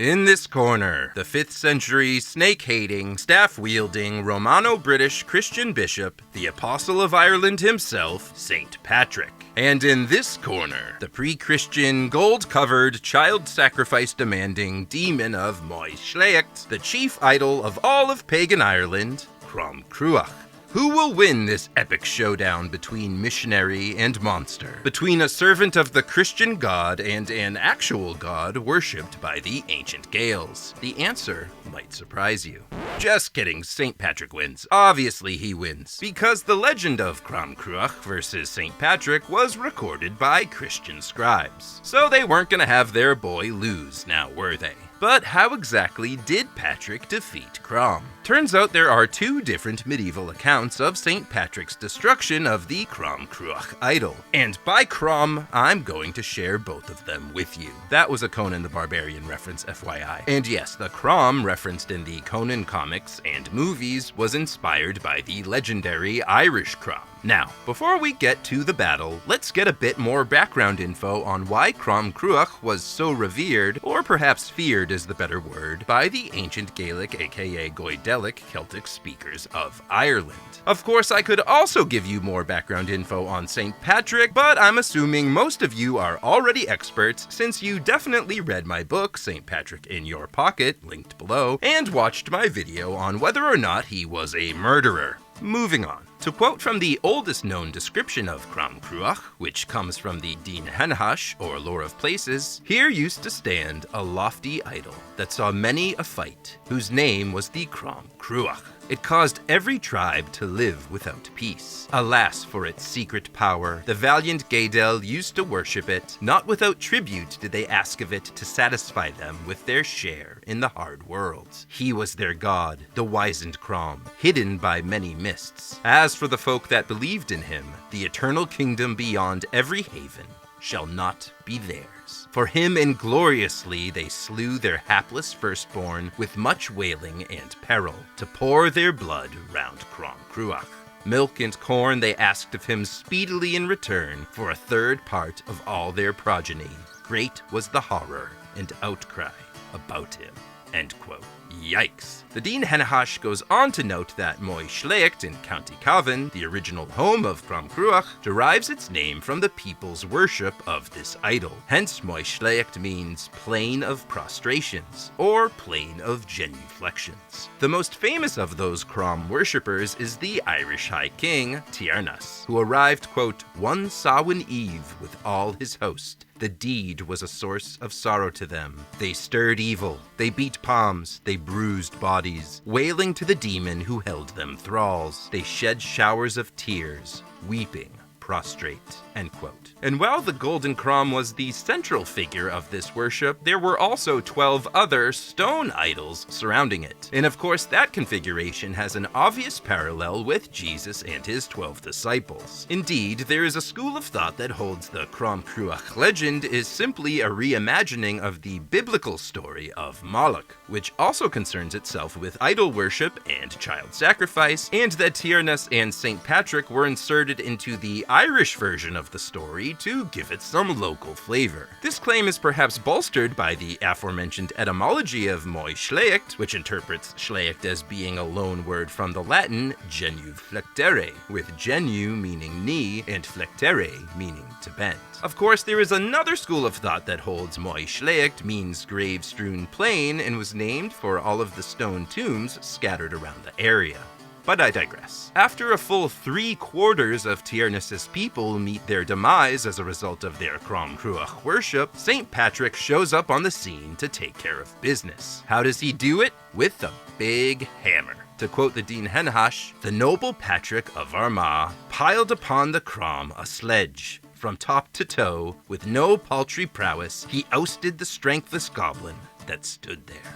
In this corner, the 5th century, snake-hating, staff-wielding, Romano-British Christian bishop, the Apostle of Ireland himself, St. Patrick. And in this corner, the pre-Christian, gold-covered, child-sacrifice-demanding demon of Moy Schlecht, the chief idol of all of pagan Ireland, Crom Cruach. Who will win this epic showdown between missionary and monster? Between a servant of the Christian god and an actual god worshipped by the ancient Gaels? The answer might surprise you. Just kidding, St. Patrick wins. Obviously he wins, because the legend of Crom Cruach versus St. Patrick was recorded by Christian scribes. So they weren't gonna have their boy lose, now were they? But how exactly did Patrick defeat Crom? Turns out there are 2 different medieval accounts of St. Patrick's destruction of the Crom Cruach idol. And by Crom, I'm going to share both of them with you. That was a Conan the Barbarian reference, FYI. And yes, the Crom referenced in the Conan comics and movies was inspired by the legendary Irish Crom. Now, before we get to the battle, let's get a bit more background info on why Crom Cruach was so revered, or perhaps feared is the better word, by the ancient Gaelic aka Goidelic Celtic speakers of Ireland. Of course, I could also give you more background info on St. Patrick, but I'm assuming most of you are already experts since you definitely read my book, St. Patrick in Your Pocket, linked below, and watched my video on whether or not he was a murderer. Moving on. To quote from the oldest known description of Crom Cruach, which comes from the Dín Henhash, or Lore of Places, here used to stand a lofty idol that saw many a fight, whose name was the Crom Cruach. It caused every tribe to live without peace. Alas for its secret power, the valiant Gaedel used to worship it. Not without tribute did they ask of it to satisfy them with their share in the hard world. He was their god, the wizened Crom, hidden by many mists. As for the folk that believed in him, the eternal kingdom beyond every haven shall not be theirs. For him ingloriously they slew their hapless firstborn with much wailing and peril, to pour their blood round Crom Cruach. Milk and corn they asked of him speedily in return for a 3rd part of all their progeny. Great was the horror and outcry about him." End quote. Yikes. The Dín Henhash goes on to note that Moy Schlecht in County Cavan, the original home of Crom Cruach, derives its name from the people's worship of this idol. Hence, Moy Schlecht means plain of prostrations, or plain of genuflections. The most famous of those Crom worshippers is the Irish High King, Tiernas, who arrived, quote, "one Samhain Eve with all his host. The deed was a source of sorrow to them. They stirred evil, they beat palms, they bruised bodies, wailing to the demon who held them thralls. They shed showers of tears, weeping, prostrate." End quote. And while the Golden Crom was the central figure of this worship, there were also 12 other stone idols surrounding it. And of course, that configuration has an obvious parallel with Jesus and his 12 disciples. Indeed, there is a school of thought that holds the Crom Cruach legend is simply a reimagining of the biblical story of Moloch, which also concerns itself with idol worship and child sacrifice, and that Tiernas and St. Patrick were inserted into the Irish version of the story to give it some local flavor. This claim is perhaps bolstered by the aforementioned etymology of Moy Schlecht, which interprets Schlecht as being a loan word from the Latin genuflectere, with genu meaning knee and flectere meaning to bend. Of course, there is another school of thought that holds Moy Schlecht means grave-strewn plain and was named for all of the stone tombs scattered around the area. But I digress. After a full 3/4 of Tiernas' people meet their demise as a result of their Crom Cruach worship, St. Patrick shows up on the scene to take care of business. How does he do it? With a big hammer. To quote the Dín Henhash, "The noble Patrick of Armagh piled upon the Crom a sledge. From top to toe, with no paltry prowess, he ousted the strengthless goblin that stood there."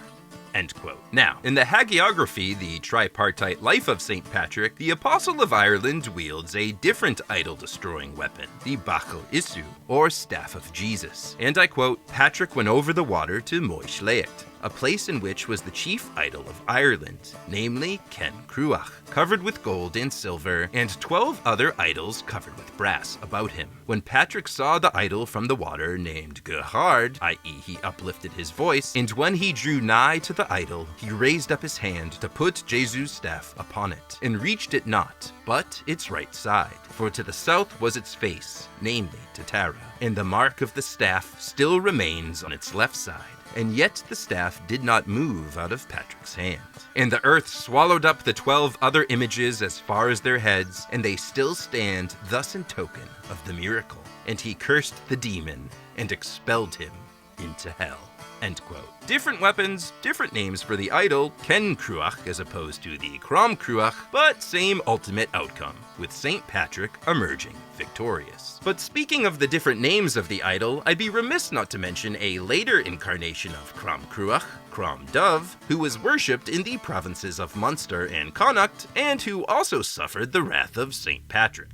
End quote. Now, in the hagiography, the tripartite life of St. Patrick, the Apostle of Ireland wields a different idol-destroying weapon, the Bachel Isu, or Staff of Jesus. And I quote, "Patrick went over the water to Moy Schlecht, a place in which was the chief idol of Ireland, namely Crom Cruach, covered with gold and silver, and 12 other idols covered with brass about him. When Patrick saw the idol from the water named Gerhard, i.e. he uplifted his voice, and when he drew nigh to the idol, he raised up his hand to put Jesus' staff upon it, and reached it not, but its right side, for to the south was its face, namely to Tara, and the mark of the staff still remains on its left side. And yet the staff did not move out of Patrick's hand. And the earth swallowed up the 12 other images as far as their heads, and they still stand thus in token of the miracle. And he cursed the demon, and expelled him into hell. End quote. Different weapons, different names for the idol, Crom Cruach as opposed to the Crom Cruach, but same ultimate outcome, with St. Patrick emerging victorious. But speaking of the different names of the idol, I'd be remiss not to mention a later incarnation of Crom Cruach, Crom Dubh, who was worshipped in the provinces of Munster and Connacht, and who also suffered the wrath of St. Patrick.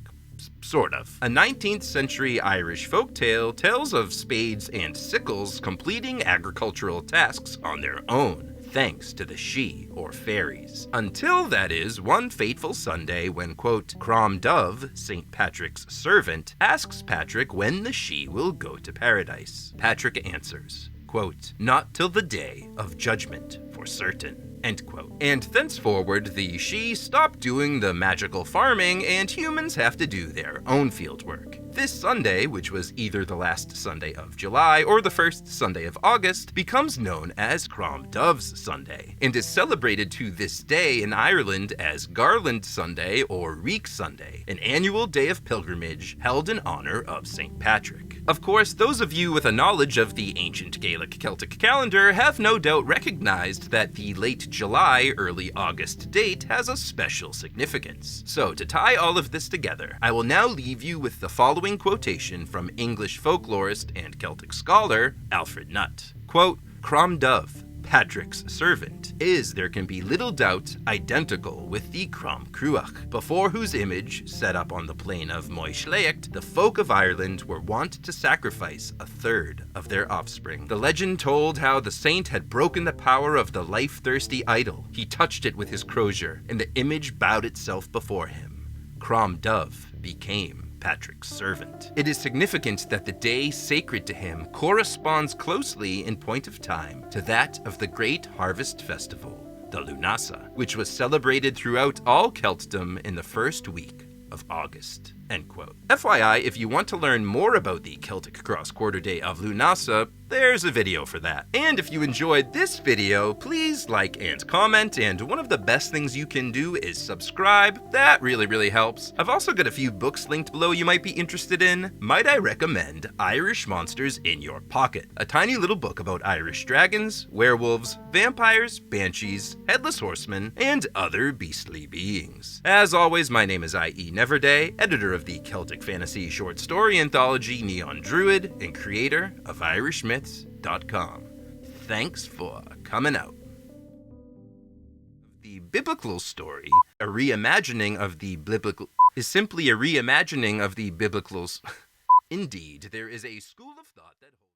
Sort of. A 19th century Irish folktale tells of spades and sickles completing agricultural tasks on their own, thanks to the Sidhe, or fairies. Until, that is, one fateful Sunday when, quote, Crom Dubh, St. Patrick's servant, asks Patrick when the Sidhe will go to paradise. Patrick answers, quote, not till the day of judgment, for certain. End quote. And thenceforward, the Sidhe stop doing the magical farming, and humans have to do their own field work. This Sunday, which was either the last Sunday of July or the first Sunday of August, becomes known as Crom Dubh's Sunday, and is celebrated to this day in Ireland as Garland Sunday or Reek Sunday, an annual day of pilgrimage held in honor of St. Patrick. Of course, those of you with a knowledge of the ancient Gaelic Celtic calendar have no doubt recognized that the late July, early August date has a special significance. So to tie all of this together, I will now leave you with the following quotation from English folklorist and Celtic scholar Alfred Nutt. Quote, Crom Dubh, Patrick's servant, is, there can be little doubt, identical with the Crom Cruach, before whose image, set up on the plain of Moyshleacht, the folk of Ireland were wont to sacrifice a third of their offspring. The legend told how the saint had broken the power of the life-thirsty idol. He touched it with his crozier, and the image bowed itself before him. Crom Dubh became Patrick's servant. It is significant that the day sacred to him corresponds closely in point of time to that of the great harvest festival, the Lunasa, which was celebrated throughout all Celtdom in the first week of August. End quote. FYI, if you want to learn more about the Celtic cross-quarter day of Lunasa, there's a video for that. And if you enjoyed this video, please like and comment, and one of the best things you can do is subscribe. That really helps. I've also got a few books linked below you might be interested in. Might I recommend Irish Monsters in Your Pocket, a tiny little book about Irish dragons, werewolves, vampires, banshees, headless horsemen, and other beastly beings. As always, my name is I.E. Kneverday, editor of the Celtic fantasy short story anthology Neon Druid, and creator of IrishMyths.com. Thanks for coming out. The biblical story, a reimagining of the biblical, is simply a reimagining of the biblical. Indeed, there is a school of thought that holds